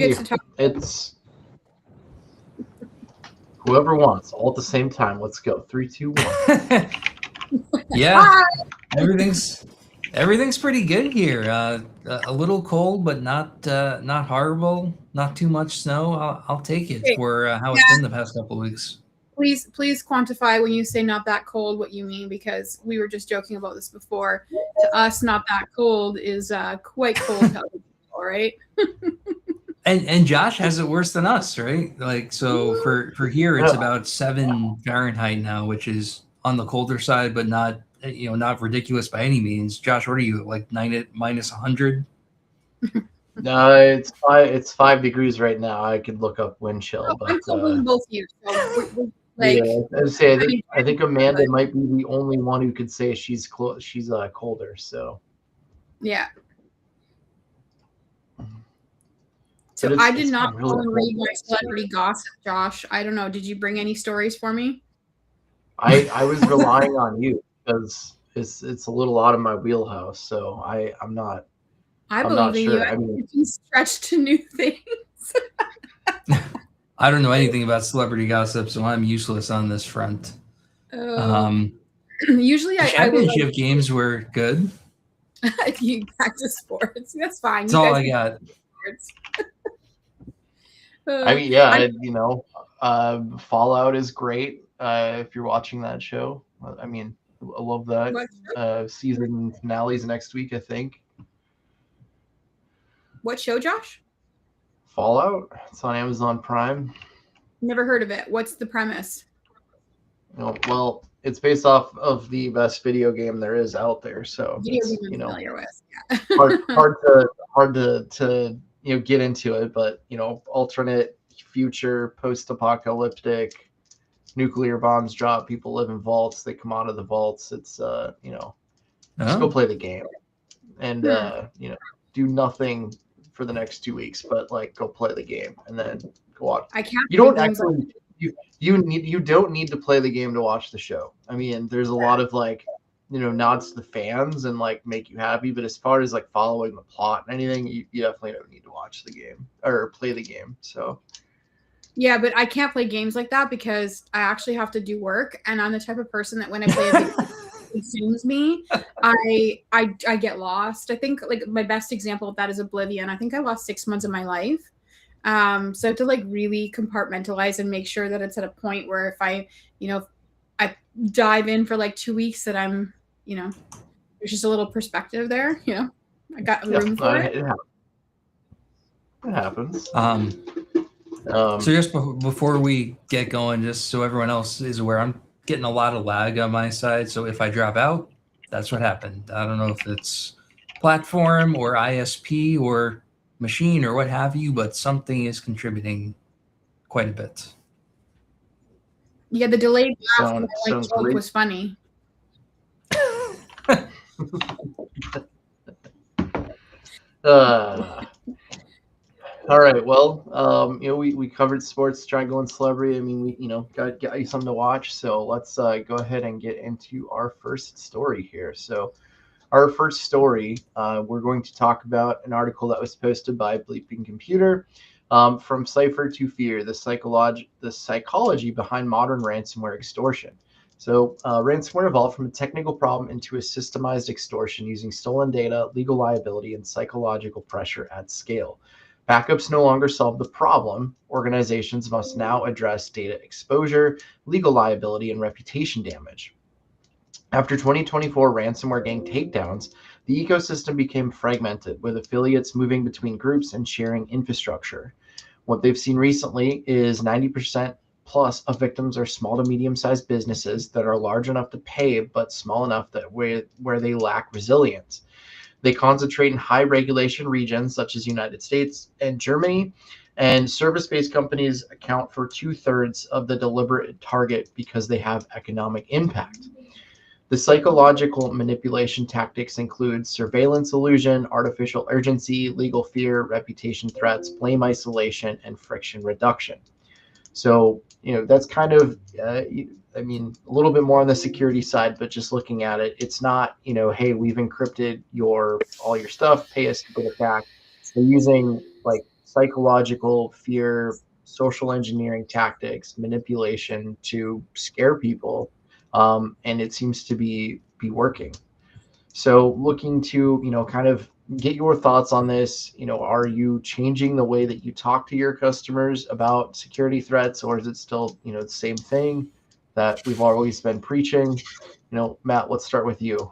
gets to talk? It's whoever wants, all at the same time. Let's go. 3, 2, 1. Yeah, everything's pretty good here. A little cold, but not horrible. Not too much snow. I'll take it for how it's been the past couple of weeks. Please quantify when you say not that cold what you mean, because we were just joking about this before. To us, not that cold is quite cold. All right. And Josh has it worse than us, right? Like, so for here it's about 7 Fahrenheit now, which is on the colder side, but not not ridiculous by any means. Josh, what are you, like minus 100? No, it's 5 degrees right now. I could look up wind chill, but I'm covering both you. So I think Amanda might be the only one who could say she's colder. So yeah. So I did not really read my celebrity gossip, Josh. I don't know. Did you bring any stories for me? I was relying on you because it's a little out of my wheelhouse. So I'm not. I believe in you. I mean, you can stretch to new things. I don't know anything about celebrity gossip, so I'm useless on this front. Usually, championship games were good. You practice sports. That's fine. That's all I got. I mean, yeah, Fallout is great. If you're watching that show, I mean, I love that. Season finale's next week, I think. What show, Josh? Fallout. It's on Amazon Prime. Never heard of it. What's the premise? Well, it's based off of the best video game there is out there. So it's, familiar with. Yeah. hard to get into it, but alternate future, post-apocalyptic, nuclear bombs drop, people live in vaults, they come out of the vaults. It's just go play the game and do nothing for the next 2 weeks, but go play the game and then go watch. I can't. You don't actually. You don't need to play the game to watch the show. I mean, there's a lot of nods to the fans and make you happy, but as far as following the plot and anything, you definitely don't need to watch the game or play the game. So yeah, but I can't play games like that because I actually have to do work, and I'm the type of person that when I play a game consumes me, I get lost. I think my best example of that is Oblivion. I think I lost 6 months of my life. So I have to really compartmentalize and make sure that it's at a point where if I dive in for 2 weeks that I'm, there's just a little perspective there, I got room for it. It happens. So just before we get going, just so everyone else is aware, I'm getting a lot of lag on my side. So if I drop out, that's what happened. I don't know if it's platform or ISP or machine or what have you, but something is contributing quite a bit. Yeah, the delayed laugh joke was funny. All right. Well, we covered sports, struggle, and celebrity. I mean, we got you something to watch. So let's go ahead and get into our first story here. So our first story, we're going to talk about an article that was posted by Bleeping Computer, from Cipher to Fear: the psychology behind modern ransomware extortion. So ransomware evolved from a technical problem into a systemized extortion using stolen data, legal liability, and psychological pressure at scale. Backups no longer solve the problem. Organizations must now address data exposure, legal liability, and reputation damage. After 2024 ransomware gang takedowns, the ecosystem became fragmented, with affiliates moving between groups and sharing infrastructure. What they've seen recently is 90% plus of victims are small to medium-sized businesses that are large enough to pay, but small enough that where they lack resilience. They concentrate in high regulation regions such as United States and Germany, and service-based companies account for 2/3 of the deliberate target because they have economic impact. The psychological manipulation tactics include surveillance illusion, artificial urgency, legal fear, reputation threats, blame isolation, and friction reduction. So, that's kind of, a little bit more on the security side, but just looking at it, it's not, hey, we've encrypted all your stuff, pay us to get it back. They're using psychological fear, social engineering tactics, manipulation to scare people, and it seems to be working. So looking to, kind of get your thoughts on this. Are you changing the way that you talk to your customers about security threats, or is it still, the same thing that we've always been preaching? Matt, let's start with you.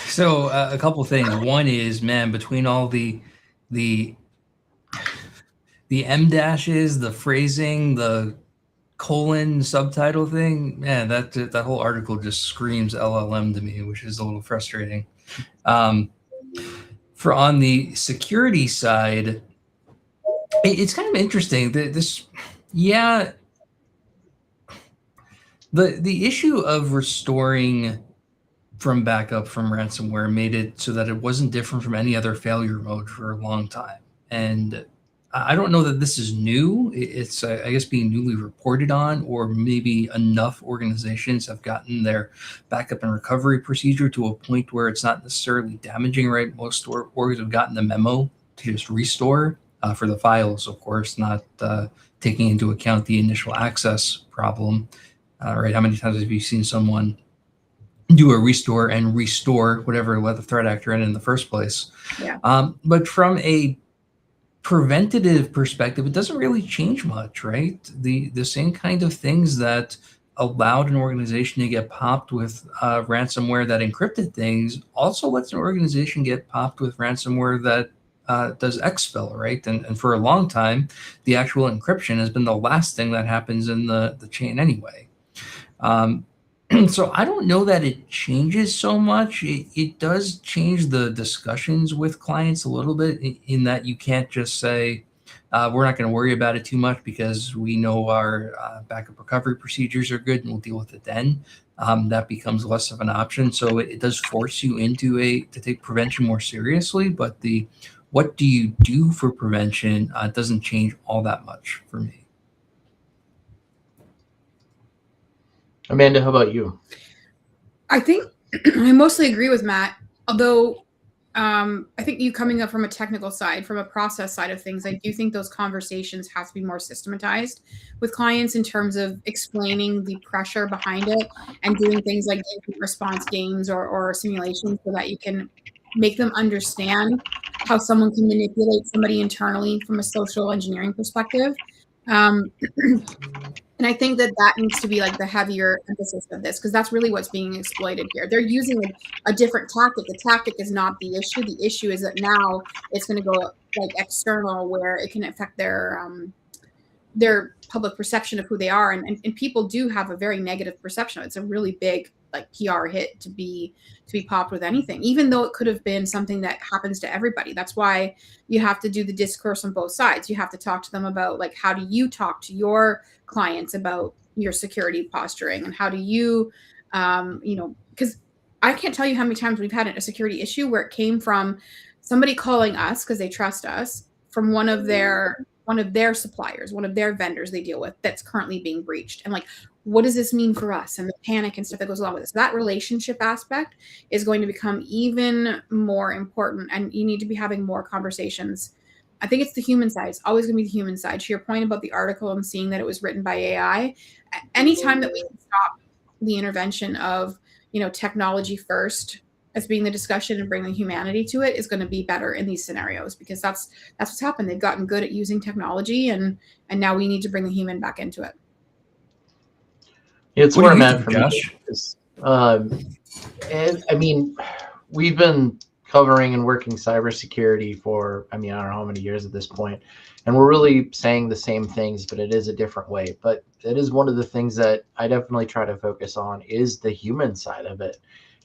So a couple things. One is, man, between all the M dashes, the phrasing, the colon subtitle thing, man, that whole article just screams LLM to me, which is a little frustrating. For on the security side, it's kind of interesting that the issue of restoring from backup from ransomware made it so that it wasn't different from any other failure mode for a long time. And I don't know that this is new. It's, I guess, being newly reported on, or maybe enough organizations have gotten their backup and recovery procedure to a point where it's not necessarily damaging, right? Most orgs have gotten the memo to just restore for the files, of course, not taking into account the initial access problem, right? How many times have you seen someone do a restore and restore whatever let the threat actor in the first place? Yeah. But from a preventative perspective, it doesn't really change much, right? The same kind of things that allowed an organization to get popped with ransomware that encrypted things also lets an organization get popped with ransomware that does exfil, right? And for a long time, the actual encryption has been the last thing that happens in the chain anyway. So I don't know that it changes so much. It does change the discussions with clients a little bit in that you can't just say, we're not going to worry about it too much because we know our backup recovery procedures are good and we'll deal with it then. That becomes less of an option. So it does force you to take prevention more seriously, but what do you do for prevention doesn't change all that much for me. Amanda, how about you? I think I mostly agree with Matt, although I think you coming up from a technical side, from a process side of things, I do think those conversations have to be more systematized with clients in terms of explaining the pressure behind it and doing things like response games or simulations so that you can make them understand how someone can manipulate somebody internally from a social engineering perspective. And I think that needs to be like the heavier emphasis of this, because that's really what's being exploited here. They're using a different tactic. The tactic is not the issue. The issue is that now it's going to go like external, where it can affect their public perception of who they are. And people do have a very negative perception. It's a really big like PR hit to be popped with anything, even though it could have been something that happens to everybody. That's why you have to do the discourse on both sides. You have to talk to them about like, how do you talk to your clients about your security posturing, and how do you, because I can't tell you how many times we've had a security issue where it came from somebody calling us because they trust us from one of their suppliers, one of their vendors they deal with that's currently being breached. And like, what does this mean for us? And the panic and stuff that goes along with this. That relationship aspect is going to become even more important. And you need to be having more conversations. I think it's the human side. It's always going to be the human side. To your point about the article and seeing that it was written by AI, anytime that we can stop the intervention of, technology first as being the discussion and bringing humanity to it is going to be better in these scenarios, because that's what's happened. They've gotten good at using technology, and now we need to bring the human back into it. It's where I'm at for me. And I mean, we've been covering and working cybersecurity for, I don't know how many years at this point, and we're really saying the same things, but it is a different way. But it is one of the things that I definitely try to focus on is the human side of it.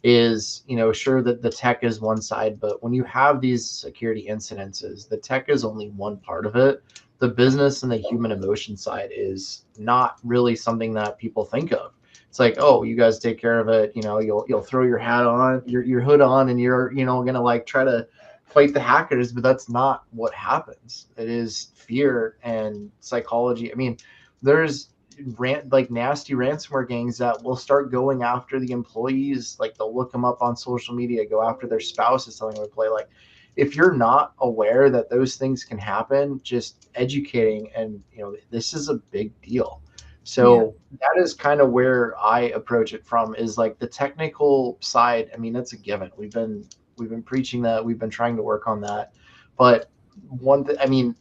Is, sure that the tech is one side, but when you have these security incidences, the tech is only one part of it. The business and the human emotion side is not really something that people think of. It's like, oh, you guys take care of it. You'll throw your hat on, your hood on, and you're, gonna like try to fight the hackers, but that's not what happens. It is fear and psychology. I mean, there's nasty ransomware gangs that will start going after the employees. Like, they'll look them up on social media, go after their spouses, telling them to play. Like, if you're not aware that those things can happen, just educating, and this is a big deal. So that is kind of where I approach it from, is like the technical side. I mean, that's a given. We've been preaching that. We've been trying to work on that. But one thing, I mean,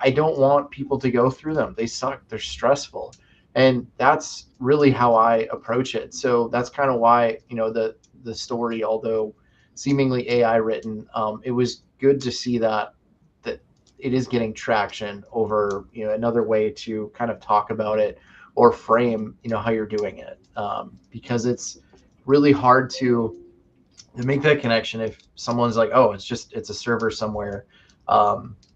I don't want people to go through them. They suck. They're stressful. And that's really how I approach it. So that's kind of why, the story, although seemingly AI written, it was good to see that it is getting traction over, another way to kind of talk about it or frame, how you're doing it. Because it's really hard to make that connection if someone's like, oh, it's a server somewhere.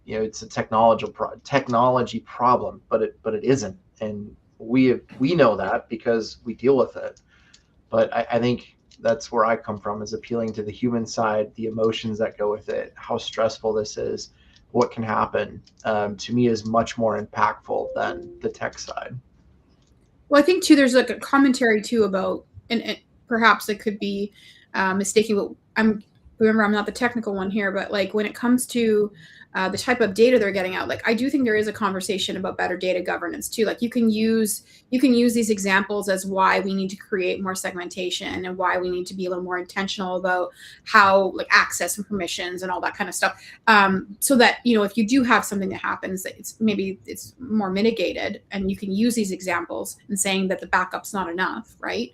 It's a technology problem, but it isn't. And we know that because we deal with it. But I think that's where I come from, is appealing to the human side, the emotions that go with it, how stressful this is, what can happen, to me is much more impactful than the tech side. Well, I think too, there's like a commentary too about, and perhaps it could be mistaken, but remember, I'm not the technical one here, but like when it comes to the type of data they're getting out, like I do think there is a conversation about better data governance too. Like you can use these examples as why we need to create more segmentation and why we need to be a little more intentional about how like access and permissions and all that kind of stuff. So that, if you do have something that happens, that it's more mitigated, and you can use these examples in saying that the backup's not enough, right?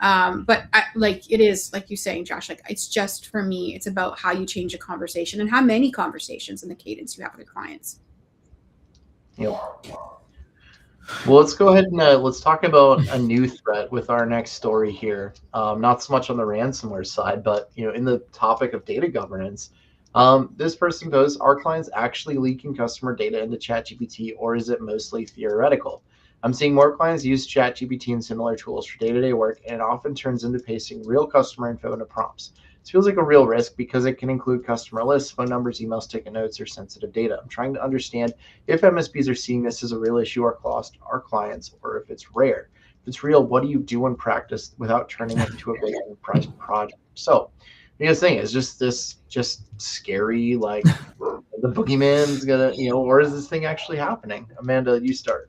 But it is like you saying, Josh, like it's just, for me, it's about how you change a conversation and how many conversations and the cadence you have with your clients. Yeah. Well, let's go ahead and let's talk about a new threat with our next story here. Not so much on the ransomware side, but in the topic of data governance. This person goes, are clients actually leaking customer data into ChatGPT, or is it mostly theoretical? I'm seeing more clients use ChatGPT and similar tools for day-to-day work, and it often turns into pasting real customer info into prompts. This feels like a real risk because it can include customer lists, phone numbers, emails, ticket notes, or sensitive data. I'm trying to understand if MSPs are seeing this as a real issue or cost our clients, or if it's rare. If it's real, what do you do in practice without turning it into a big enterprise project? So the thing is just scary, like the boogeyman's gonna, or is this thing actually happening? Amanda, you start.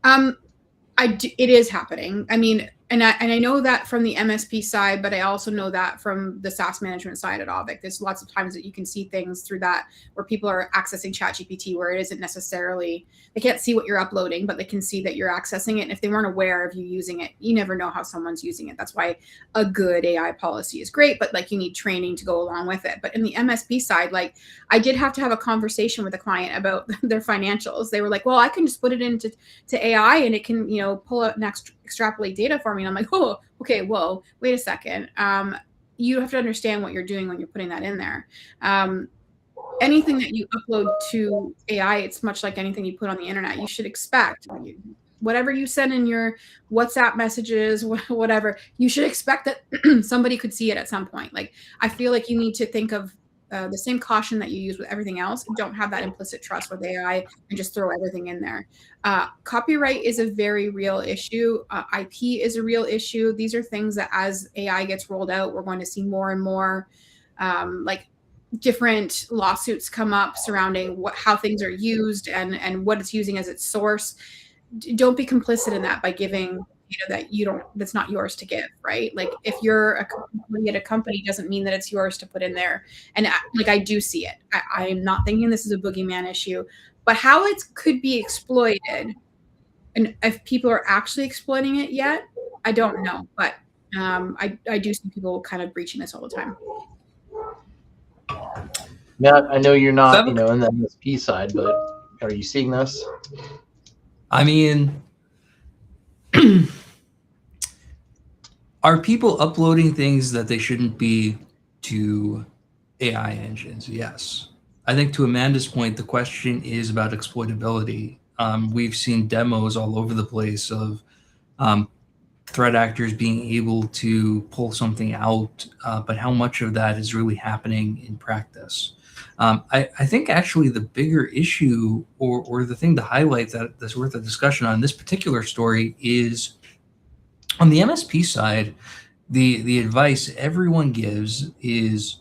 It is happening. I mean, and I know that from the MSP side, but I also know that from the SaaS management side at Auvik. There's lots of times that you can see things through that where people are accessing ChatGPT where it isn't necessarily, they can't see what you're uploading, but they can see that you're accessing it. And if they weren't aware of you using it, you never know how someone's using it. That's why a good AI policy is great, but like you need training to go along with it. But in the MSP side, like I did have to have a conversation with a client about their financials. They were like, well, I can just put it into AI and it can, pull out and extrapolate data for me. And I'm like, oh, okay, whoa, wait a second. You have to understand what you're doing when you're putting that in there. Anything that you upload to AI, it's much like anything you put on the internet. You should expect whatever you send in your WhatsApp messages, whatever, you should expect that somebody could see it at some point. Like, I feel like you need to think of the same caution that you use with everything else. Don't have that implicit trust with AI and just throw everything in there. Copyright is a very real issue. IP is a real issue. These are things that as AI gets rolled out, we're going to see more and more like different lawsuits come up surrounding how things are used and what it's using as its source. Don't be complicit in that by giving that's not yours to give, right? Like if you're a company at a company doesn't mean that it's yours to put in there. And I do see it. I'm not thinking this is a boogeyman issue, but how it could be exploited and if people are actually exploiting it yet, I don't know. But I do see people kind of breaching this all the time. Matt, I know you're not, in the MSP side, but are you seeing this? I mean, are people uploading things that they shouldn't be to AI engines? Yes. I think to Amanda's point, the question is about exploitability. We've seen demos all over the place of threat actors being able to pull something out, but how much of that is really happening in practice? I think actually the bigger issue or the thing to highlight that's worth a discussion on this particular story is on the MSP side, the advice everyone gives is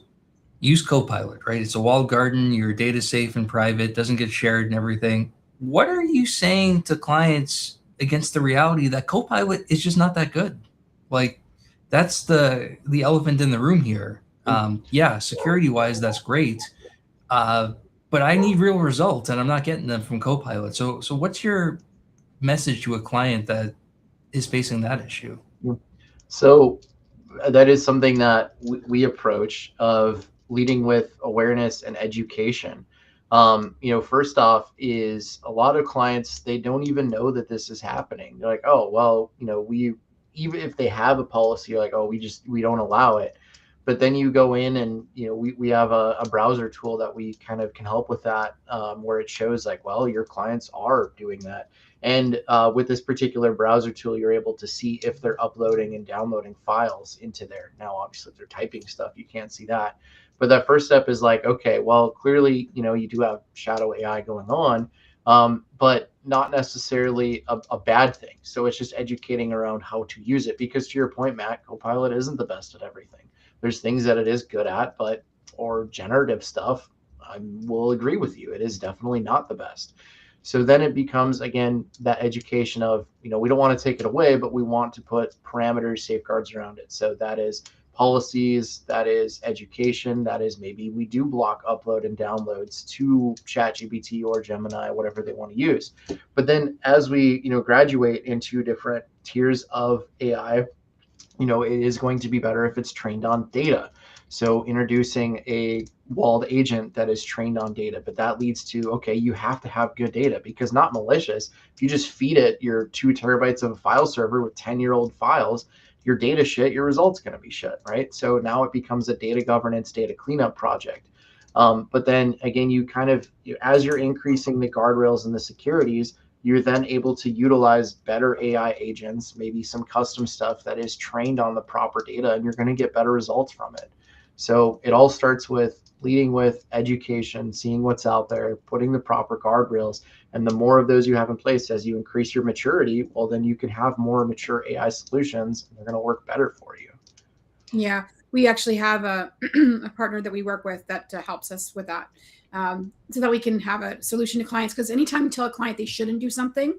use Copilot, right? It's a walled garden. Your data's safe and private, doesn't get shared and everything. What are you saying to clients against the reality that Copilot is just not that good? Like, that's the elephant in the room here. Yeah, security-wise, that's great. But I need real results, and I'm not getting them from Copilot. So what's your message to a client that is facing that issue? So that is something that we approach of leading with awareness and education. First off is a lot of clients, they don't even know that this is happening. They're like, oh, well, we, even if they have a policy, like, oh, we don't allow it. But then you go in and, we have a browser tool that we kind of can help with that, where it shows like, well, your clients are doing that. And with this particular browser tool, you're able to see if they're uploading and downloading files into there. Now, obviously, if they're typing stuff, you can't see that. But that first step is like, okay, well, clearly, you do have shadow AI going on, but not necessarily a bad thing. So it's just educating around how to use it. Because to your point, Matt, Copilot isn't the best at everything. There's things that it is good at, or generative stuff, I will agree with you. It is definitely not the best. So then it becomes, again, that education of, we don't want to take it away, but we want to put parameters, safeguards around it. So that is policies, that is education, that is maybe we do block upload and downloads to ChatGPT or Gemini, whatever they want to use. But then as we, graduate into different tiers of AI, it is going to be better if it's trained on data. So introducing a walled agent that is trained on data, but that leads to, okay, you have to have good data, because not malicious. If you just feed it your 2 terabytes of a file server with 10-year-old files, your data shit, your results going to be shit, right? So now it becomes a data governance, data cleanup project. But then again, you kind of, as you're increasing the guardrails and the securities, you're then able to utilize better AI agents, maybe some custom stuff that is trained on the proper data, and you're going to get better results from it. So it all starts with leading with education, seeing what's out there, putting the proper guardrails. And the more of those you have in place as you increase your maturity, well, then you can have more mature AI solutions, and they're going to work better for you. Yeah, we actually have a partner that we work with that helps us with that. So that we can have a solution to clients. Because anytime you tell a client they shouldn't do something,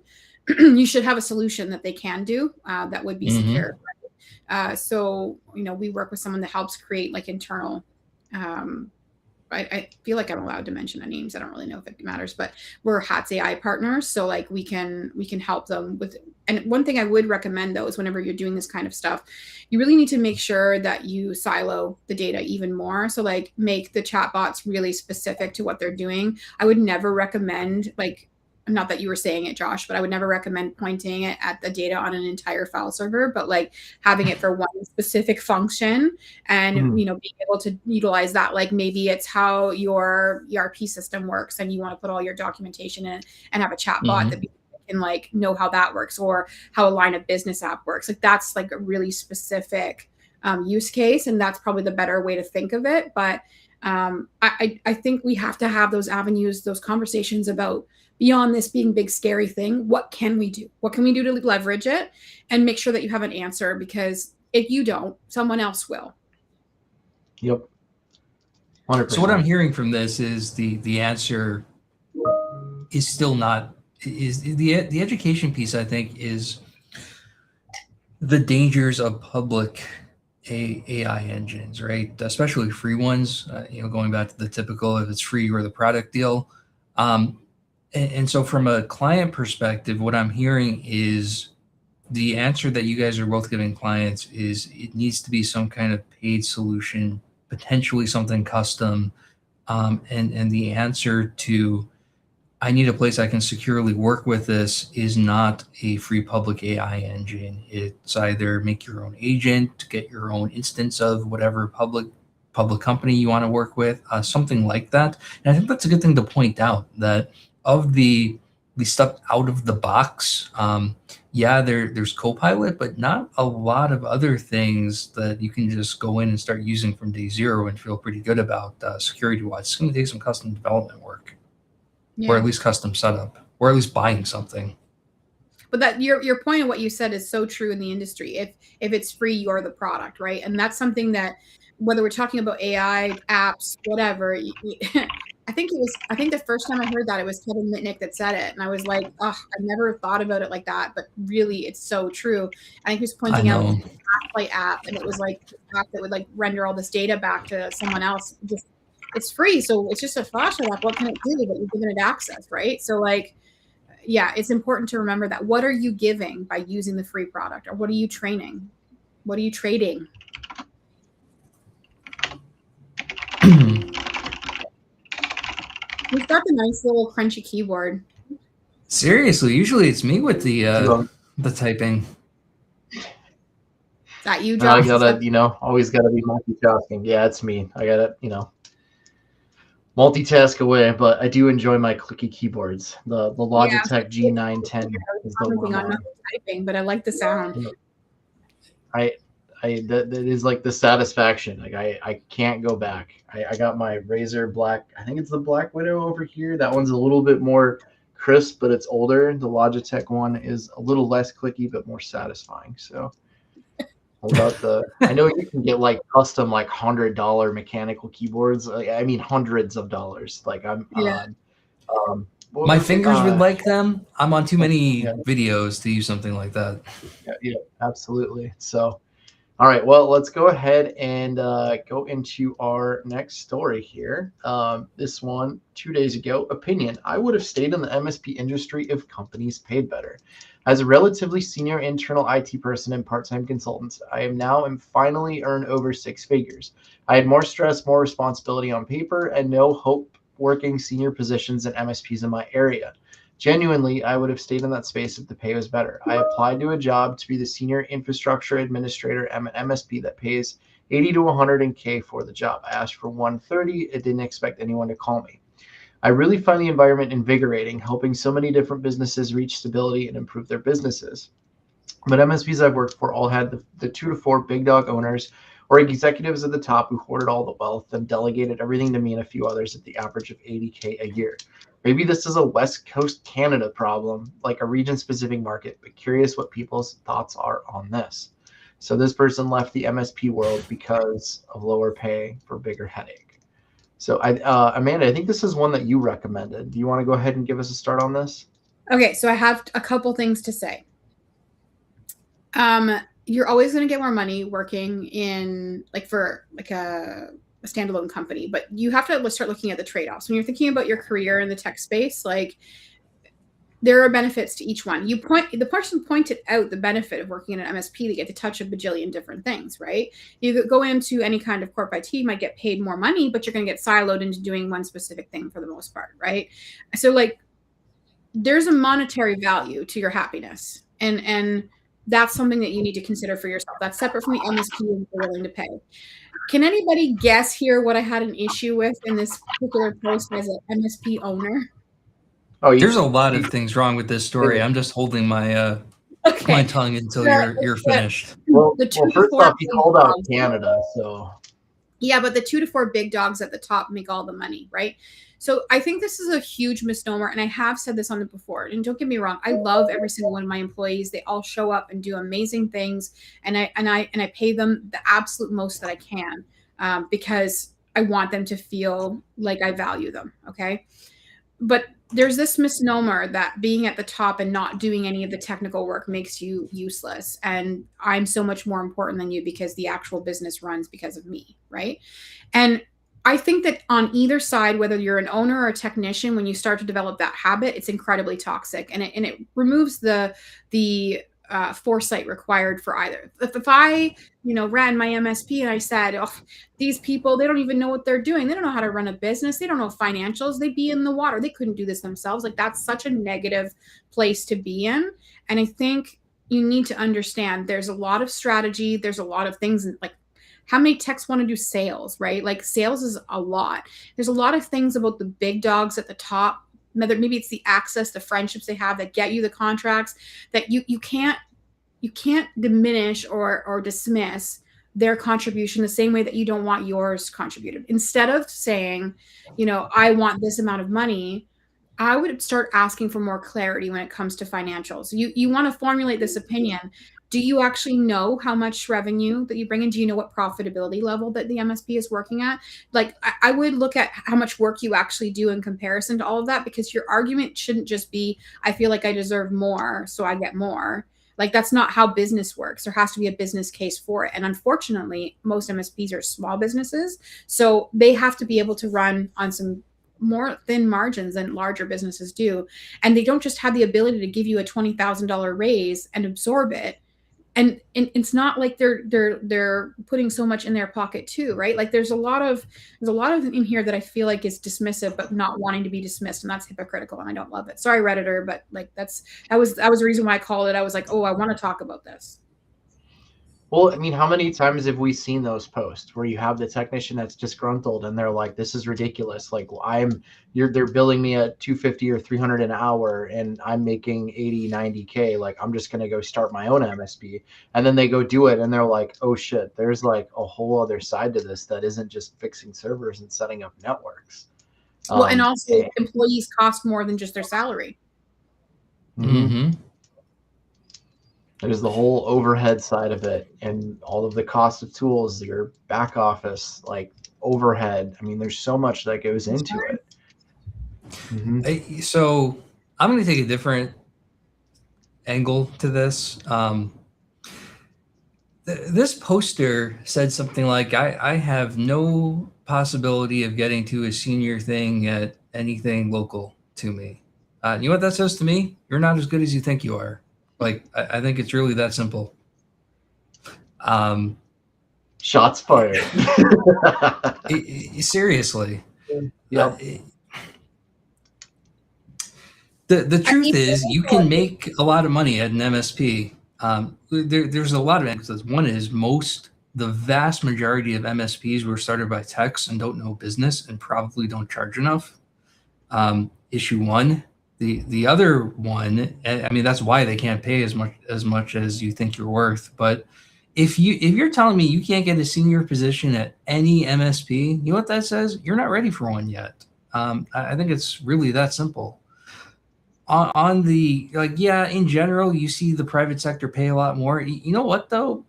you should have a solution that they can do that would be secure. So, we work with someone that helps create like internal, I feel like I'm allowed to mention the names. I don't really know if it matters, but we're HATS AI partners. So like we can help them with, and one thing I would recommend though, is whenever you're doing this kind of stuff, you really need to make sure that you silo the data even more. So like make the chatbots really specific to what they're doing. I would never recommend, like, not that you were saying it, Josh, but I would never recommend pointing it at the data on an entire file server, but like having it for one specific function and, being able to utilize that. Like maybe it's how your ERP system works and you want to put all your documentation in and have a chat bot that can like know how that works, or how a line of business app works. Like that's like a really specific use case. And that's probably the better way to think of it. But I think we have to have those avenues, those conversations about, beyond this being big, scary thing, what can we do? What can we do to leverage it and make sure that you have an answer? Because if you don't, someone else will. Yep. 100%. So what I'm hearing from this is the answer is still not, is the education piece, I think, is the dangers of public AI engines, right? Especially free ones, going back to the typical, if it's free or the product deal. And so from a client perspective, what I'm hearing is the answer that you guys are both giving clients is it needs to be some kind of paid solution, potentially something custom. And the answer to, I need a place I can securely work with this, is not a free public AI engine. It's either make your own agent, get your own instance of whatever public company you want to work with, something like that. And I think that's a good thing to point out, that of the stuff out of the box, there's Copilot, but not a lot of other things that you can just go in and start using from day zero and feel pretty good about security-wise. It's going to take some custom development work, or at least custom setup, or at least buying something. But that your point of what you said is so true in the industry. If it's free, you're the product, right? And that's something that, whether we're talking about AI, apps, whatever, I think the first time I heard that, it was Kevin Mitnick that said it. And I was like, oh, I never thought about it like that. But really, it's so true. I think he was pointing out the Play app, and it was like an app that would like render all this data back to someone else. Just, it's free. So it's just a flashlight app. What can it do? But you're giving it access, right? So like, yeah, it's important to remember that. What are you giving by using the free product? Or what are you training? What are you trading? We've got the nice little crunchy keyboard. Seriously, usually it's me with the typing. Is that you, Josh? I gotta, always gotta be multitasking. Yeah, it's me. I gotta, multitask away, but I do enjoy my clicky keyboards. The Logitech G910 is the one. I'm not typing, but I like the sound. That is like the satisfaction. Like I can't go back. I got my Razer Black. I think it's the Black Widow over here. That one's a little bit more crisp, but it's older. The Logitech one is a little less clicky, but more satisfying. So I know you can get like custom like $100 mechanical keyboards. I mean hundreds of dollars. Like my fingers would like them. I'm on too many videos to use something like that. Yeah, absolutely. So, all right. Well, let's go ahead and go into our next story here. This one, 2 days ago. Opinion: I would have stayed in the MSP industry if companies paid better. As a relatively senior internal IT person and part-time consultant, I am finally earned over 6 figures. I had more stress, more responsibility on paper, and no hope working senior positions in MSPs in my area. Genuinely, I would have stayed in that space if the pay was better. I applied to a job to be the senior infrastructure administrator at an MSP that pays 80 to 100K for the job. I asked for 130. It didn't expect anyone to call me. I really find the environment invigorating, helping so many different businesses reach stability and improve their businesses. But MSPs I've worked for all had the 2 to 4 big dog owners or executives at the top who hoarded all the wealth and delegated everything to me and a few others at the average of 80K a year. Maybe this is a West Coast Canada problem, like a region-specific market, but curious what people's thoughts are on this. So this person left the MSP world because of lower pay for bigger headache. So Amanda, I think this is one that you recommended. Do you want to go ahead and give us a start on this? Okay, so I have a couple things to say. You're always going to get more money working in for a standalone company, but you have to start looking at the trade-offs when you're thinking about your career in the tech space. Like, there are benefits to each one. The person pointed out the benefit of working in an MSP. They get to touch a bajillion different things, right? You go into any kind of corp IT, you might get paid more money, but you're going to get siloed into doing one specific thing for the most part, right? So like, there's a monetary value to your happiness, and that's something that you need to consider for yourself. That's separate from the MSP you're willing to pay. Can anybody guess here what I had an issue with in this particular post as an MSP owner? There's a lot of things wrong with this story. I'm just holding my my tongue until you're finished. Well, first off, he called out Canada, so yeah, but the 2 to 4 big dogs at the top make all the money, right? So I think this is a huge misnomer, and I have said this on it before. And don't get me wrong, I love every single one of my employees. They all show up and do amazing things, and I pay them the absolute most that I can because I want them to feel like I value them. Okay, but there's this misnomer that being at the top and not doing any of the technical work makes you useless. And I'm so much more important than you because the actual business runs because of me, right? And I think that on either side, whether you're an owner or a technician, when you start to develop that habit, it's incredibly toxic, and it removes the foresight required for either. If I, ran my MSP and I said, oh, these people, they don't even know what they're doing. They don't know how to run a business. They don't know financials. They'd be in the water. They couldn't do this themselves. Like, that's such a negative place to be in. And I think you need to understand there's a lot of strategy. There's a lot of things like, how many techs want to do sales, right? Like, sales is a lot. There's a lot of things about the big dogs at the top. Maybe it's the access, the friendships they have that get you the contracts, that you can't diminish or dismiss their contribution the same way that you don't want yours contributed. Instead of saying, I want this amount of money, I would start asking for more clarity when it comes to financials. You want to formulate this opinion. Do you actually know how much revenue that you bring in? Do you know what profitability level that the MSP is working at? Like, I would look at how much work you actually do in comparison to all of that, because your argument shouldn't just be, I feel like I deserve more, so I get more. Like, that's not how business works. There has to be a business case for it. And unfortunately, most MSPs are small businesses. So they have to be able to run on some more thin margins than larger businesses do. And they don't just have the ability to give you a $20,000 raise and absorb it. And it's not like they're putting so much in their pocket too, right? Like there's a lot of in here that I feel like is dismissive, but not wanting to be dismissed, and that's hypocritical, and I don't love it. Sorry, Redditor, but like that was the reason why I called it. I was like, oh, I want to talk about this. Well, I mean, how many times have we seen those posts where you have the technician that's disgruntled and they're like, "This is ridiculous. Like, they're billing me at 250 or 300 an hour, and I'm making 80, 90K. Like, I'm just gonna go start my own MSP." And then they go do it, and they're like, "Oh shit, there's like a whole other side to this that isn't just fixing servers and setting up networks." Well, and also employees cost more than just their salary. Mm-hmm. There's the whole overhead side of it and all of the cost of tools, your back office, like overhead. I mean, there's so much that goes into it. Mm-hmm. So I'm going to take a different angle to this. This poster said something like, I have no possibility of getting to a senior thing at anything local to me. You know what that says to me? You're not as good as you think you are. Like, I think it's really that simple. Shots fired. Seriously. Yeah. The truth is, you can make a lot of money at an MSP. There's a lot of emphasis. One is the vast majority of MSPs were started by techs and don't know business and probably don't charge enough. Issue one. The other one, I mean, that's why they can't pay as much as you think you're worth. But if you're telling me you can't get a senior position at any MSP, you know what that says? You're not ready for one yet. I think it's really that simple. On the, like, yeah, in general, you see the private sector pay a lot more. You know what though?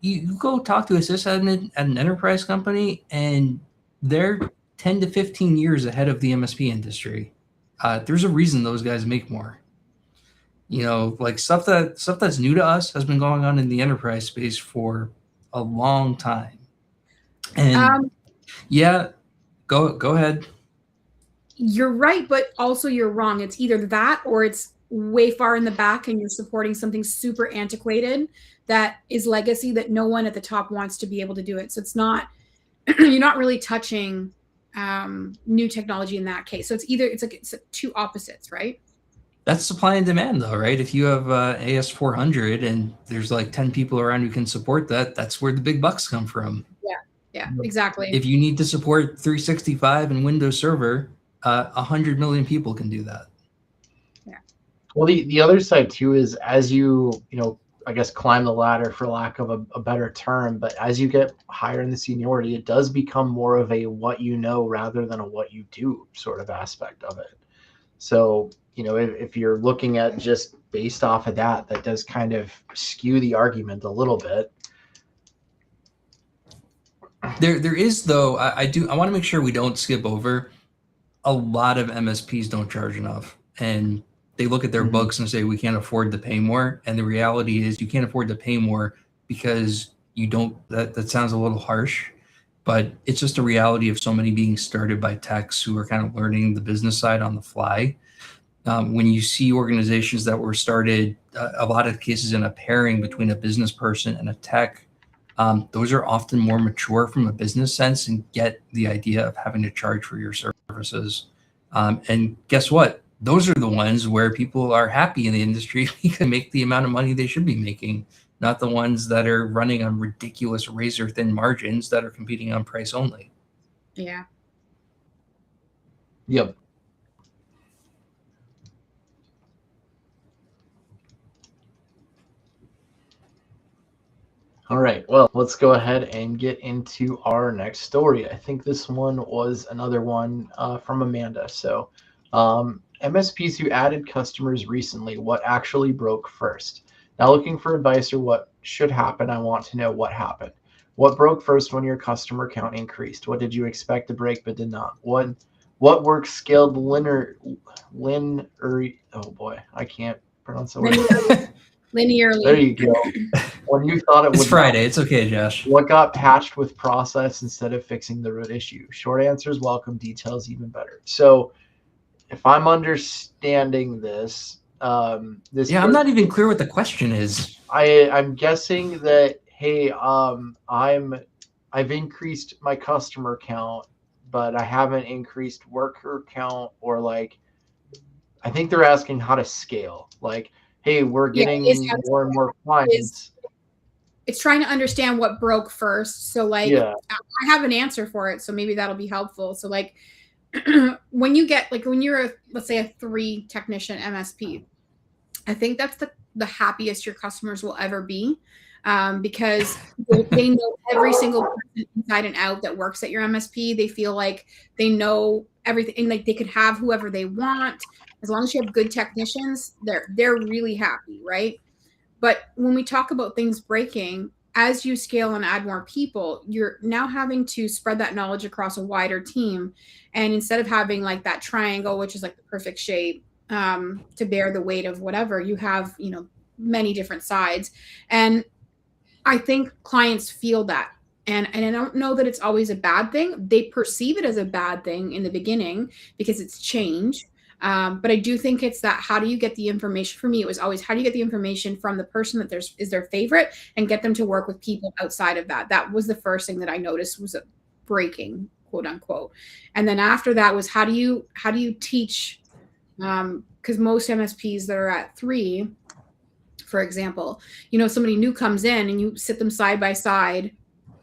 You go talk to a sysadmin at an enterprise company, and they're 10 to 15 years ahead of the MSP industry. There's a reason those guys make more. You know, like stuff that's new to us has been going on in the enterprise space for a long time. And yeah, go ahead. You're right, but also you're wrong. It's either that or it's way far in the back and you're supporting something super antiquated that is legacy that no one at the top wants to be able to do it. So it's not, you're not really touching new technology in that case. So it's two opposites, right? That's supply and demand though, right? If you have AS400 and there's like 10 people around who can support that, that's where the big bucks come from. Yeah, exactly. If you need to support 365 and Windows Server, 100 million people can do that. Yeah. Well, the other side too is, as you I guess climb the ladder, for lack of a better term, but as you get higher in the seniority, it does become more of a what you know rather than a what you do sort of aspect of it. So, if you're looking at just based off of that does kind of skew the argument a little bit. There is, though, I want to make sure we don't skip over, a lot of MSPs don't charge enough, and they look at their books and say, we can't afford to pay more. And the reality is you can't afford to pay more because you don't, that sounds a little harsh, but it's just a reality of so many being started by techs who are kind of learning the business side on the fly. When you see organizations that were started, a lot of cases in a pairing between a business person and a tech, those are often more mature from a business sense and get the idea of having to charge for your services. And guess what? Those are the ones where people are happy in the industry because they make the amount of money they should be making, not the ones that are running on ridiculous razor thin margins that are competing on price only. Yeah. Yep. All right, well, let's go ahead and get into our next story. I think this one was another one from Amanda. So MSPs who added customers recently, what actually broke first? Now looking for advice or what should happen, I want to know what happened. What broke first when your customer count increased? What did you expect to break but did not? What work scaled oh boy, I can't pronounce the word. Linearly. There you go. When you thought it It's would Friday. not. It's okay, Josh. What got patched with process instead of fixing the root issue? Short answers welcome, details even better. So if I'm understanding this, I'm not even clear what the question is. I'm guessing that, hey, I've increased my customer count, but I haven't increased worker count, or like, I think they're asking how to scale. Like, hey, we're getting more and more clients. It's trying to understand what broke first. So like, yeah. I have an answer for it. So maybe that'll be helpful. So like, when you're let's say a 3 technician MSP, I think that's the happiest your customers will ever be, because they know every single person inside and out that works at your MSP. They feel like they know everything, and like they could have whoever they want. As long as you have good technicians, they're really happy, right? But when we talk about things breaking, as you scale and add more people, you're now having to spread that knowledge across a wider team. And instead of having like that triangle, which is like the perfect shape, to bear the weight of whatever, you have, many different sides. And I think clients feel that. And I don't know that it's always a bad thing. They perceive it as a bad thing in the beginning because it's change. But I do think it's that, how do you get the information? For me, it was always, how do you get the information from the person that is their favorite and get them to work with people outside of that? That was the first thing that I noticed was breaking, quote unquote. And then after that was, how do you teach? Because most MSPs that are at 3, for example, somebody new comes in and you sit them side by side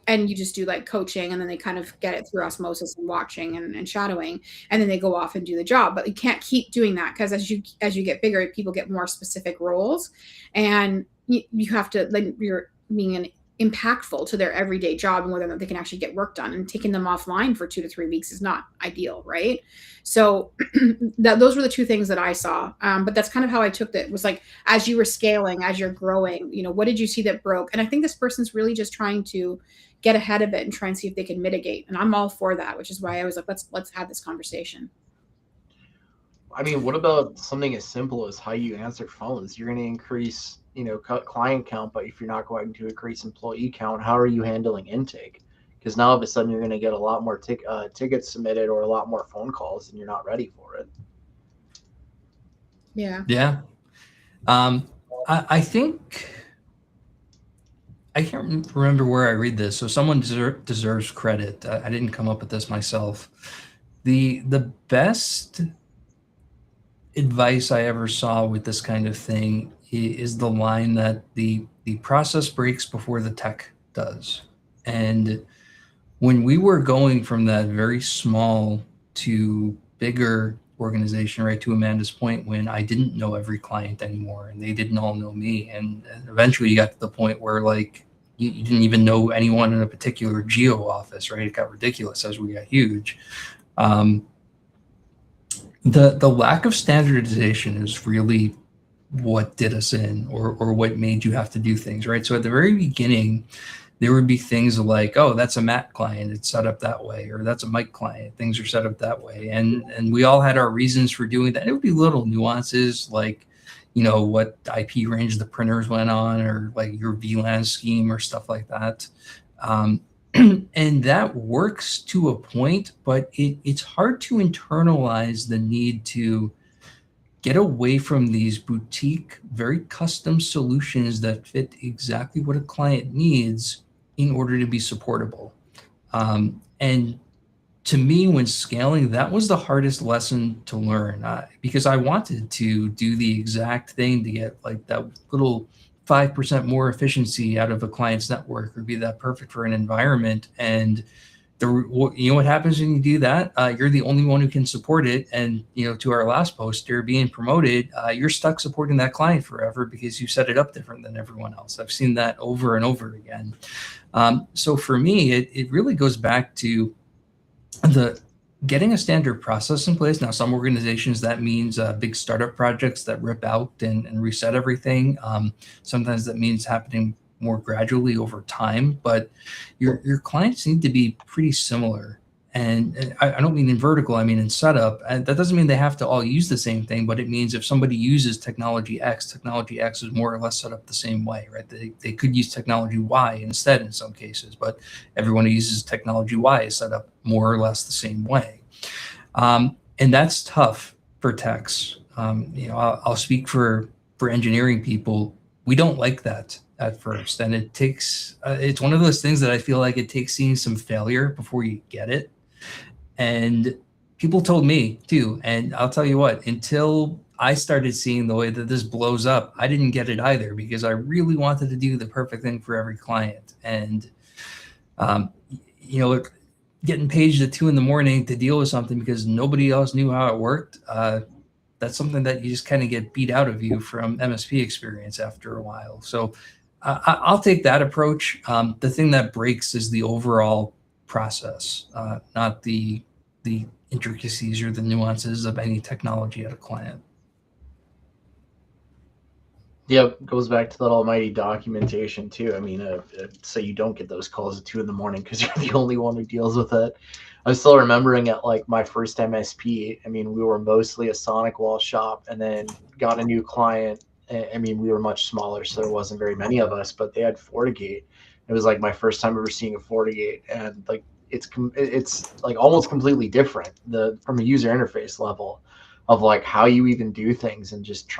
and you just do like coaching, and then they kind of get it through osmosis and watching and shadowing, and then they go off and do the job. But you can't keep doing that, because as you get bigger, people get more specific roles, and you have to, like, you're being impactful to their everyday job, and whether or not they can actually get work done. And taking them offline for 2 to 3 weeks is not ideal, right? So those were the 2 things that I saw. But that's kind of how I took it. Was like, as you were scaling, as you're growing, what did you see that broke? And I think this person's really just trying to get ahead of it and try and see if they can mitigate. And I'm all for that, which is why I was like, let's have this conversation. I mean, what about something as simple as how you answer phones? You're going to increase, client count, but if you're not going to increase employee count, how are you handling intake? Because now all of a sudden you're going to get a lot more tickets submitted or a lot more phone calls, and you're not ready for it. Yeah. I think, I can't remember where I read this, so someone deserves credit. I didn't come up with this myself. The best advice I ever saw with this kind of thing is the line that the process breaks before the tech does. And when we were going from that very small to bigger organization, right, to Amanda's point, when I didn't know every client anymore and they didn't all know me, and eventually you got to the point where like you didn't even know anyone in a particular geo office, right? It got ridiculous as we got huge. The lack of standardization is really what did us in, or what made you have to do things, right? So at the very beginning, there would be things like, oh, that's a Mac client, it's set up that way, or that's a Mike client, things are set up that way. And we all had our reasons for doing that. It would be little nuances like, what IP range the printers went on, or like your VLAN scheme or stuff like that. And that works to a point, but it's hard to internalize the need to get away from these boutique, very custom solutions that fit exactly what a client needs in order to be supportable. And to me, when scaling, that was the hardest lesson to learn, because I wanted to do the exact thing to get like that little 5% more efficiency out of a client's network, or be that perfect for an environment. And what happens when you do that? You're the only one who can support it. And, to our last post, you're being promoted. You're stuck supporting that client forever because you set it up different than everyone else. I've seen that over and over again. So for me, it really goes back to getting a standard process in place. Now, some organizations, that means big startup projects that rip out and reset everything. Sometimes that means happening more gradually over time, but your clients need to be pretty similar. And I don't mean in vertical, I mean in setup. And that doesn't mean they have to all use the same thing, but it means if somebody uses technology X is more or less set up the same way, right? They could use technology Y instead in some cases, but everyone who uses technology Y is set up more or less the same way. And that's tough for techs. I'll speak for engineering people. We don't like that at first. And it takes, it's one of those things that I feel like it takes seeing some failure before you get it. And people told me too. And I'll tell you what, until I started seeing the way that this blows up, I didn't get it either, because I really wanted to do the perfect thing for every client. And, getting paged at 2 a.m. to deal with something because nobody else knew how it worked. That's something that you just kind of get beat out of you from MSP experience after a while. So I'll take that approach. The thing that breaks is the overall process, not the intricacies or the nuances of any technology at a client. Yep, goes back to that almighty documentation too. I mean, so you don't get those calls at 2 a.m. because you're the only one who deals with it. I'm still remembering at like my first MSP. I mean, we were mostly a Sonic Wall shop, and then got a new client. I mean, we were much smaller, so there wasn't very many of us, but they had FortiGate. It was like my first time ever seeing a FortiGate, and like it's like almost completely different from a user interface level of like how you even do things, and just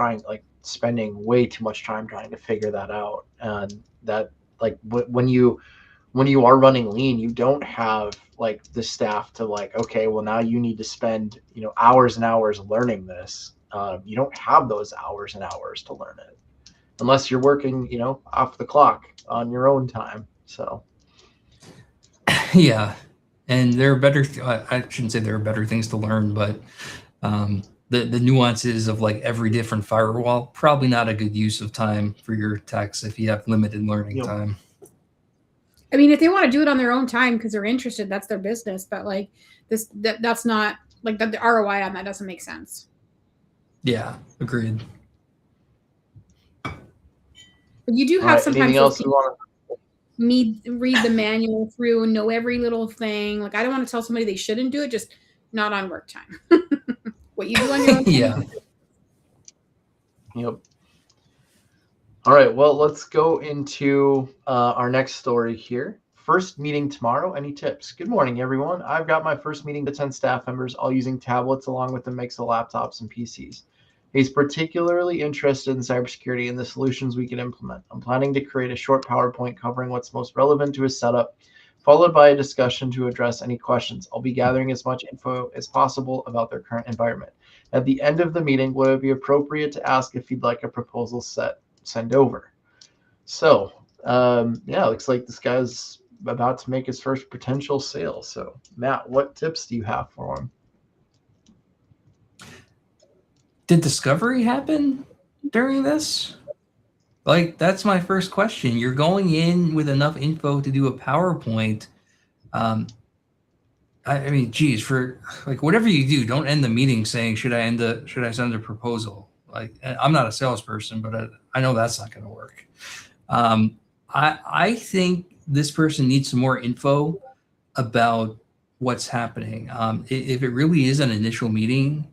spending way too much time trying to figure that out. And that, like, when you are running lean, you don't have like the staff to like, okay, well now you need to spend hours and hours learning this. You don't have those hours and hours to learn it unless you're working off the clock on your own time. So yeah, and there are better I shouldn't say there are better things to learn, but the nuances of like every different firewall, probably not a good use of time for your techs if you have limited learning time. I mean, if they want to do it on their own time because they're interested, that's their business. But like that's not like the ROI on that doesn't make sense. Yeah, agreed. But you do have sometimes anything else you want to read the manual through and know every little thing. Like, I don't want to tell somebody they shouldn't do it, just not on work time. What you do on your own time. Yeah. Yep. All right, well, let's go into our next story here. First meeting tomorrow. Any tips? Good morning, everyone. I've got my first meeting with 10 staff members, all using tablets along with a mix of laptops and PCs. He's particularly interested in cybersecurity and the solutions we can implement. I'm planning to create a short PowerPoint covering what's most relevant to his setup, followed by a discussion to address any questions. I'll be gathering as much info as possible about their current environment. At the end of the meeting, would it be appropriate to ask if he'd like a proposal send over? So, looks like this guy's about to make his first potential sale. So, Matt, what tips do you have for him? Did discovery happen during this? Like, that's my first question. You're going in with enough info to do a PowerPoint. I mean, geez, for like whatever you do, don't end the meeting saying, should I send a proposal? Like, I'm not a salesperson, but I know that's not going to work. I think this person needs some more info about what's happening. If it really is an initial meeting,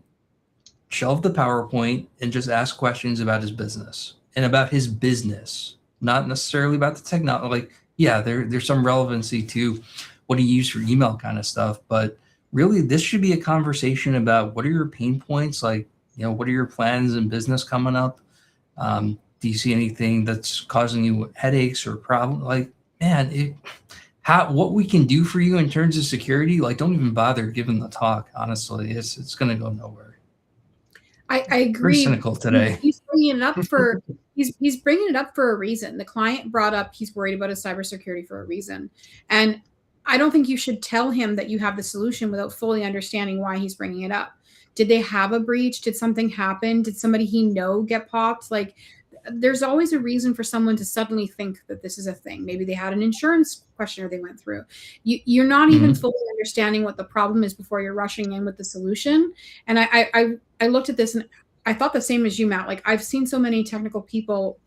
shelve the PowerPoint and just ask questions about his business and about his business, not necessarily about the technology. Like, yeah, there's some relevancy to what he used for email kind of stuff, but really this should be a conversation about what are your pain points? Like, what are your plans in business coming up? Do you see anything that's causing you headaches or problem? Like, man, what we can do for you in terms of security, like, don't even bother giving the talk. Honestly, it's going to go nowhere. I agree. Very cynical today. He's bringing it up for he's bringing it up for a reason. The client brought up he's worried about his cybersecurity for a reason, and I don't think you should tell him that you have the solution without fully understanding why he's bringing it up. Did they have a breach? Did something happen? Did somebody he know get popped? Like, there's always a reason for someone to suddenly think that this is a thing. Maybe they had an insurance questionnaire they went through. You're not even fully understanding what the problem is before you're rushing in with the solution. And I looked at this and I thought the same as you, Matt. Like, I've seen so many technical people,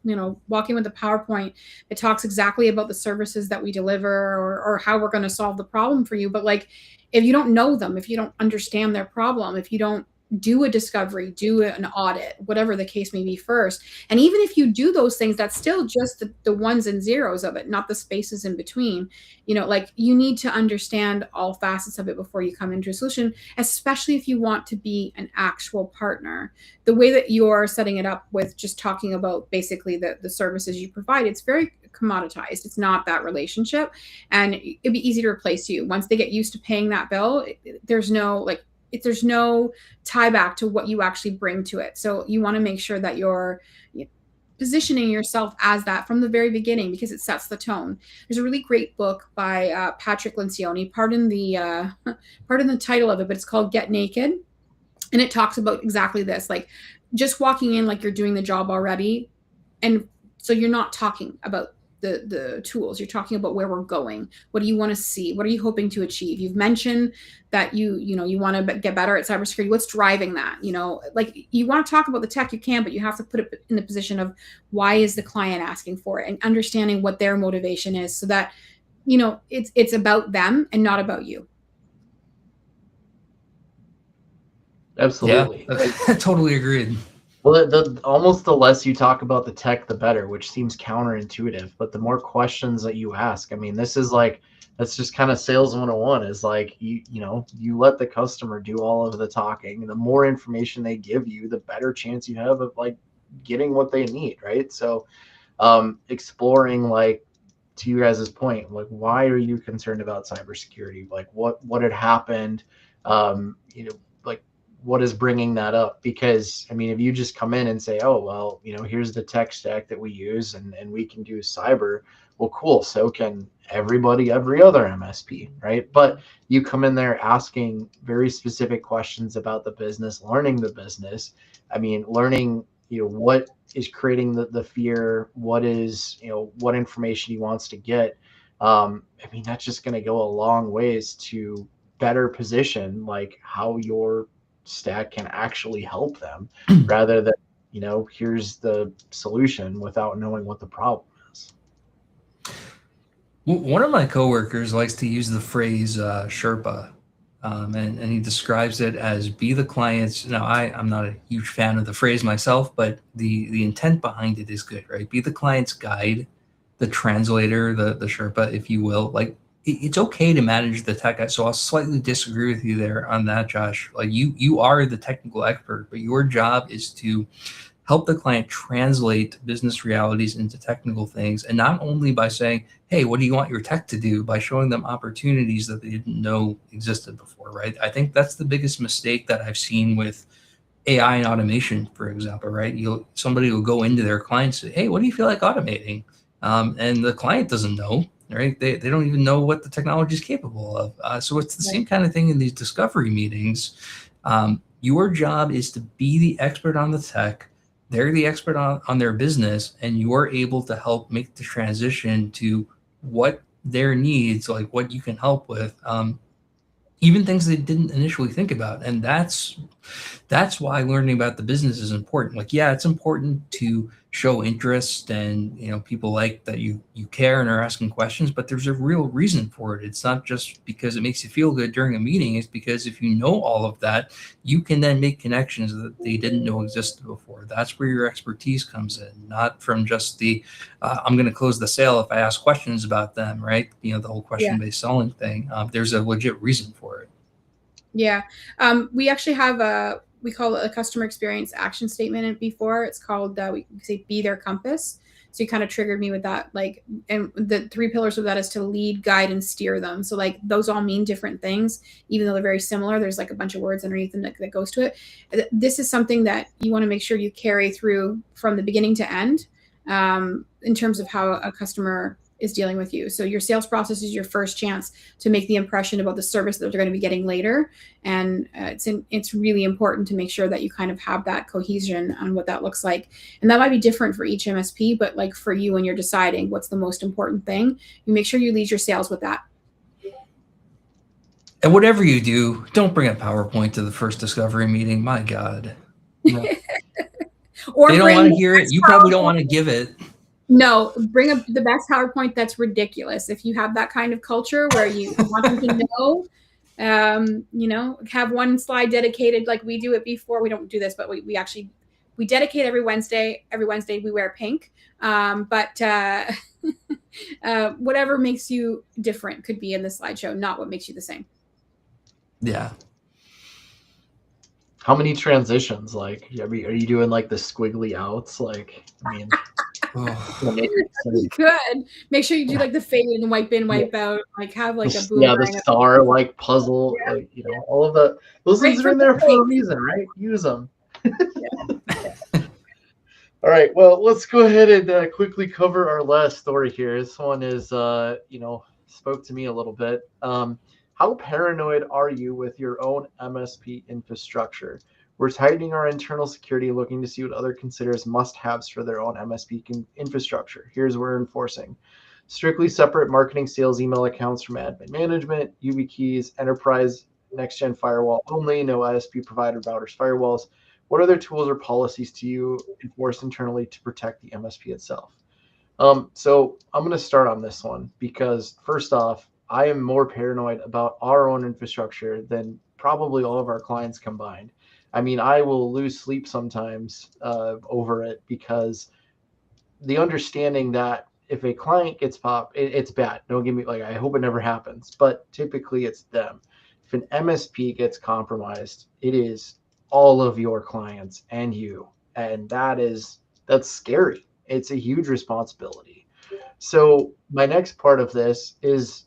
walking with a PowerPoint that talks exactly about the services that we deliver or how we're going to solve the problem for you. But like, if you don't know them, if you don't understand their problem, if you don't do a discovery, do an audit, whatever the case may be first. And even if you do those things, that's still just the ones and zeros of it, not the spaces in between. Like, you need to understand all facets of it before you come into a solution, especially if you want to be an actual partner. The way that you're setting it up with just talking about basically the services you provide, it's very commoditized. It's not that relationship. And it'd be easy to replace you. Once they get used to paying that bill, there's no tie back to what you actually bring to it. So you want to make sure that you're positioning yourself as that from the very beginning, because it sets the tone. There's a really great book by Patrick Lencioni. Pardon the title of it, but it's called Get Naked. And it talks about exactly this, like just walking in like you're doing the job already. And so you're not talking about the tools, you're talking about where we're going. What do you want to see? What are you hoping to achieve? You've mentioned that you want to get better at cybersecurity. What's driving that? Like, you want to talk about the tech, you can, but you have to put it in the position of why is the client asking for it, and understanding what their motivation is, so that it's about them and not about you. Absolutely. Yeah, totally agreed. Well, almost the less you talk about the tech, the better, which seems counterintuitive. But the more questions that you ask, I mean, this is like, that's just kind of sales 101, is like, you let the customer do all of the talking. The more information they give you, the better chance you have of like getting what they need, right? So exploring, like, to you guys' point, like, why are you concerned about cybersecurity? Like, what had happened? Like, what is bringing that up? Because I mean, if you just come in and say, oh, well, here's the tech stack that we use and we can do cyber, well, cool, so can every other MSP, right? But you come in there asking very specific questions about the business, learning the business. I mean, learning what is creating the fear, what is what information he wants to get. I mean, that's just going to go a long ways to better position like how your stack can actually help them, rather than here's the solution without knowing what the problem is. One of my coworkers likes to use the phrase Sherpa, and he describes it as be the client's. Now, I'm not a huge fan of the phrase myself, but the intent behind it is good, right? Be the client's guide, the translator, the Sherpa, if you will. Like, it's okay to manage the tech. So I'll slightly disagree with you there on that, Josh. Like, you are the technical expert, but your job is to help the client translate business realities into technical things. And not only by saying, hey, what do you want your tech to do? By showing them opportunities that they didn't know existed before, right? I think that's the biggest mistake that I've seen with AI and automation, for example, right? Somebody will go into their client and say, hey, what do you feel like automating? And the client doesn't know. Right? They don't even know what the technology is capable of. So it's the same kind of thing in these discovery meetings. Your job is to be the expert on the tech. They're the expert on their business, and you're able to help make the transition to what their needs, like what you can help with, even things they didn't initially think about. And that's why learning about the business is important. Like, yeah, it's important to show interest, and people like that you care and are asking questions, but there's a real reason for it. It's not just because it makes you feel good during a meeting. It's because if you know all of that, you can then make connections that they didn't know existed before. That's where your expertise comes in, not from just I'm going to close the sale if I ask questions about them, right? The whole question-based selling thing. There's a legit reason for it. Yeah. We actually have we call it a customer experience action statement before. It's called, we say, be their compass. So you kind of triggered me with that. Like, and the 3 pillars of that is to lead, guide, and steer them. So like, those all mean different things, even though they're very similar. There's like a bunch of words underneath them that goes to it. This is something that you want to make sure you carry through from the beginning to end, in terms of how a customer is dealing with you. So your sales process is your first chance to make the impression about the service that they're going to be getting later. And it's really important to make sure that you kind of have that cohesion on what that looks like. And that might be different for each MSP, but like for you, when you're deciding what's the most important thing, you make sure you lead your sales with that. And whatever you do, don't bring a PowerPoint to the first discovery meeting. My God. Yeah. Or they don't want to hear it. You probably don't want to give it. No, bring up the best PowerPoint that's ridiculous. If you have that kind of culture where you want them to know, have one slide dedicated like we do it before. We don't do this, but we dedicate every Wednesday. Every Wednesday we wear pink. But whatever makes you different could be in the slideshow, not what makes you the same. Yeah. How many transitions? Like, are you doing like the squiggly outs? Like, I mean, you could make sure you do like the fade and wipe in, wipe out. Like have like a boom. Yeah, the star like puzzle. Yeah. Like, all of the those things are in there for a reason, right? Use them. All right. Well, let's go ahead and quickly cover our last story here. This one is, spoke to me a little bit. How paranoid are you with your own MSP infrastructure? We're tightening our internal security, looking to see what other considers must-haves for their own MSP infrastructure. Here's what we're enforcing. Strictly separate marketing, sales, email accounts from admin management, YubiKeys, enterprise, next-gen firewall only, no ISP provider routers, firewalls. What other tools or policies do you enforce internally to protect the MSP itself? So I'm going to start on this one because first off, I am more paranoid about our own infrastructure than probably all of our clients combined. I mean, I will lose sleep sometimes over it because the understanding that if a client gets popped, it's bad. Don't get me I hope it never happens, but typically it's them. If an MSP gets compromised, it is all of your clients and you, and that's scary. It's a huge responsibility. So my next part of this is,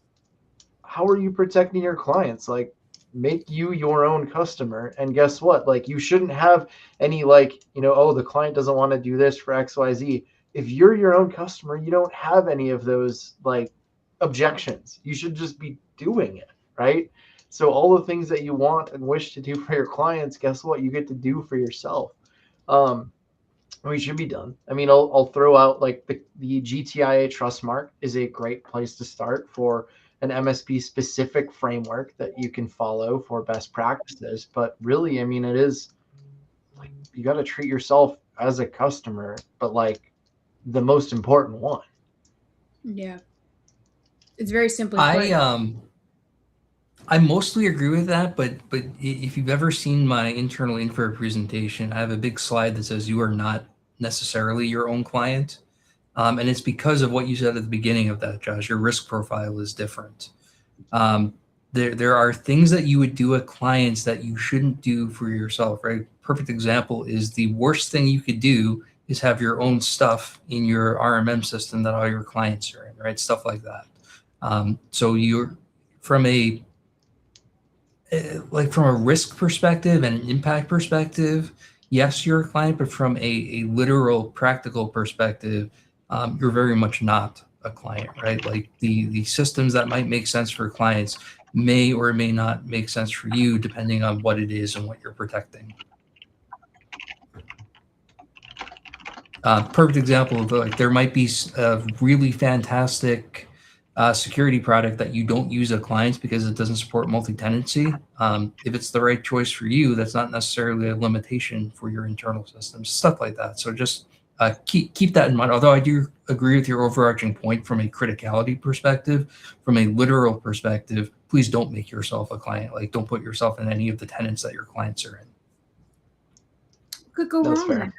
how are you protecting your clients? Like, make you your own customer, and guess what? You shouldn't have any the client doesn't want to do this for XYZ. If you're your own customer, you don't have any of those objections. You should just be doing it, right? So all the things that you want and wish to do for your clients, guess what? You get to do for yourself. We should be done. I mean, I'll throw out the GTIA Trustmark is a great place to start for an MSP specific framework that you can follow for best practices. But really, I mean, it is you got to treat yourself as a customer, but the most important one. Yeah. It's very simple. I mostly agree with that, but if you've ever seen my internal info presentation, I have a big slide that says you are not necessarily your own client. And it's because of what you said at the beginning of that, Josh. Your risk profile is different. There are things that you would do at clients that you shouldn't do for yourself, right? Perfect example is the worst thing you could do is have your own stuff in your RMM system that all your clients are in, right? Stuff like that. So you're from a risk perspective and an impact perspective, yes, you're a client, but from a literal practical perspective, you're very much not a client, right? The systems that might make sense for clients may or may not make sense for you depending on what it is and what you're protecting. Perfect example of there might be a really fantastic security product that you don't use at clients because it doesn't support multi-tenancy. If it's the right choice for you, that's not necessarily a limitation for your internal systems, stuff like that. So just keep that in mind. Although I do agree with your overarching point from a criticality perspective, from a literal perspective, please don't make yourself a client. Don't put yourself in any of the tenants that your clients are in. Could go wrong there.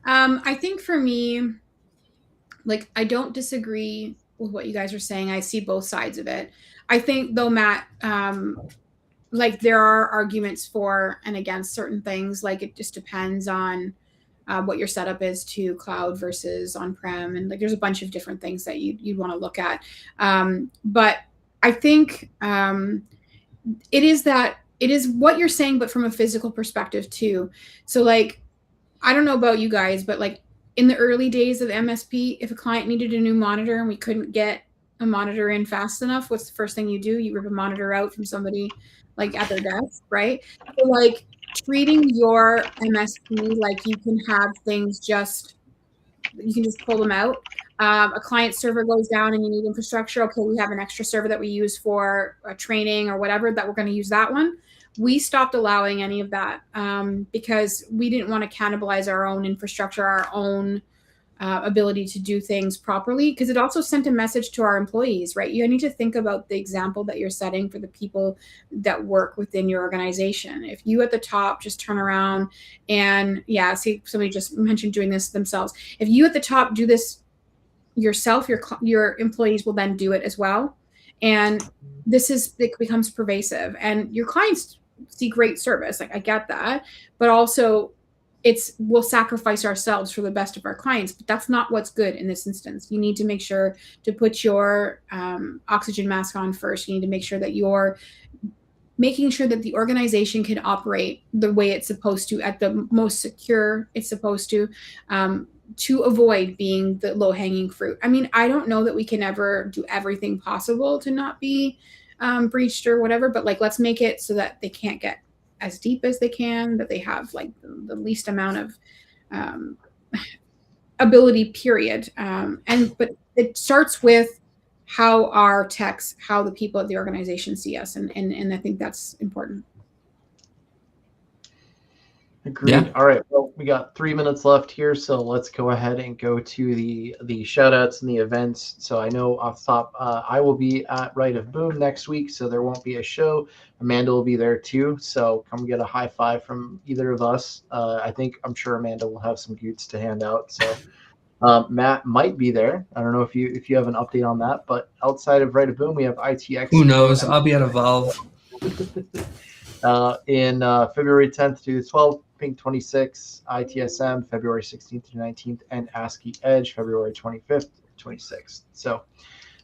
I think for me, I don't disagree with what you guys are saying. I see both sides of it. I think though, Matt, there are arguments for and against certain things. It just depends on what your setup is to cloud versus on-prem. And there's a bunch of different things that you'd want to look at. But I think it is what you're saying, but from a physical perspective too. So I don't know about you guys, but in the early days of MSP, if a client needed a new monitor and we couldn't get a monitor in fast enough, what's the first thing you do? You rip a monitor out from somebody like at their desk, right? So like treating your MSP like you can have things you can just pull them out. A client server goes down and you need infrastructure. Okay, we have an extra server that we use for training or whatever that we're going to use that one. We stopped allowing any of that because we didn't want to cannibalize our own infrastructure, our own ability to do things properly, because it also sent a message to our employees, right? You need to think about the example that you're setting for the people that work within your organization. If you at the top just turn around and see, somebody just mentioned doing this themselves. If you at the top do this yourself, your employees will then do it as well. And it becomes pervasive, and your clients see great service. Like I get that, but also we'll sacrifice ourselves for the best of our clients, but that's not what's good in this instance. You need to make sure to put your oxygen mask on first. You need to make sure that you're making sure that the organization can operate the way it's supposed to, at the most secure it's supposed to avoid being the low-hanging fruit. I mean, I don't know that we can ever do everything possible to not be breached or whatever, but like, let's make it so that they can't get as deep as they can, that they have like the least amount of ability, period. But it starts with how the people at the organization see us. And I think that's important. Agreed. Yeah. All right. Well, we got 3 minutes left here, so let's go ahead and go to the shout outs and the events. So I know off the top, I will be at Right of Boom next week, so there won't be a show. Amanda will be there too, so come get a high five from either of us. I'm sure Amanda will have some goods to hand out. So Matt might be there. I don't know if you have an update on that, but outside of Right of Boom, we have ITX. Who knows? I'll be at Evolve. In February 10th to the 12th, Pink 26, ITSM, February 16th to 19th, and ASCII Edge, February 25th to 26th. So,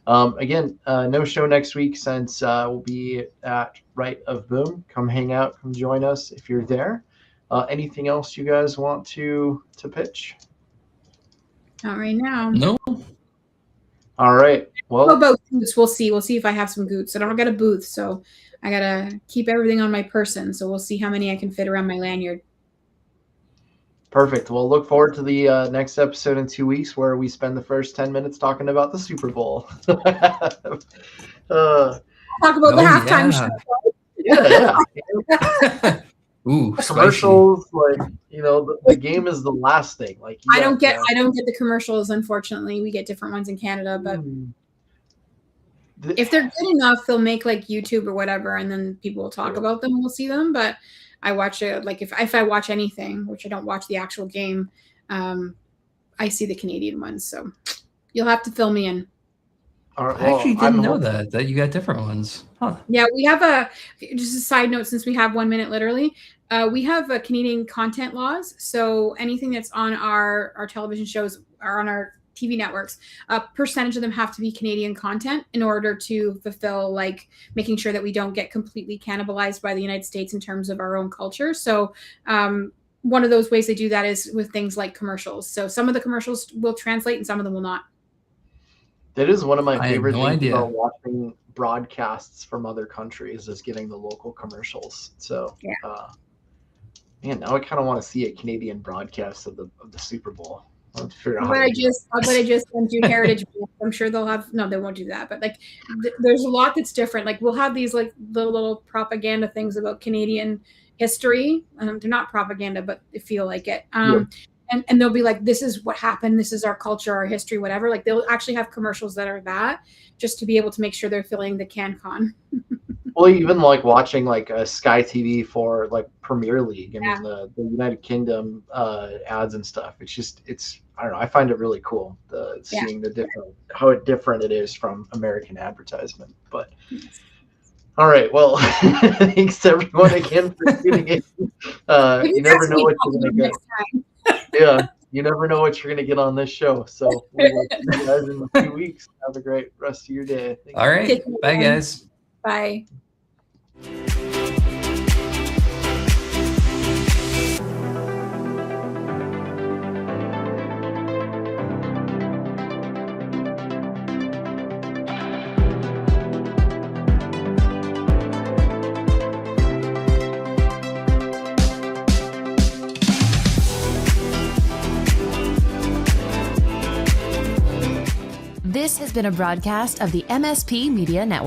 again, no show next week since we'll be at Right of Boom. Come hang out, come join us if you're there. Anything else you guys want to pitch? Not right now. No. All right. Well, what about booths? We'll see. We'll see if I have some booths. I don't get a booth, so I gotta keep everything on my person. So we'll see how many I can fit around my lanyard. Perfect. Well, look forward to the next episode in 2 weeks, where we spend the first 10 minutes talking about the Super Bowl. Talk about the halftime show. Yeah. Ooh, commercials, spicy. The game is the last thing. Like I don't get the commercials, unfortunately. We get different ones in Canada, but if they're good enough, they'll make like YouTube or whatever, and then people will talk about them and we'll see them. But I watch it, like if I watch anything, which I don't watch the actual game, I see the Canadian ones. So you'll have to fill me in. Right, I actually didn't know that you got different ones. Huh. Yeah, we have just a side note, since we have 1 minute literally, we have Canadian content laws. So anything that's on our television shows or on our TV networks, a percentage of them have to be Canadian content in order to fulfill, like, making sure that we don't get completely cannibalized by the United States in terms of our own culture. So one of those ways they do that is with things like commercials. So some of the commercials will translate and some of them will not. That is one of my favorite things about watching broadcasts from other countries, is getting the local commercials. So, man, now I kind of want to see a Canadian broadcast of the Super Bowl. Let's figure out But I just do Heritage. I'm sure they'll have. No, they won't do that. But like, there's a lot that's different. Like we'll have these like little propaganda things about Canadian history. They're not propaganda, but they feel like it. And they'll be like, this is what happened. This is our culture, our history, whatever. Like they'll actually have commercials that are that, just to be able to make sure they're filling the CanCon. Well, even like watching like a Sky TV for like Premier League and the United Kingdom ads and stuff. It's I don't know. I find it really cool seeing how different it is from American advertisement. But all right, well, thanks everyone again for tuning in. You never know what you're gonna get. Yeah, you never know what you're gonna get on this show. So we will see you guys in 2 weeks. Have a great rest of your day. All right, bye guys. Bye. has been a broadcast of the MSP Media Network.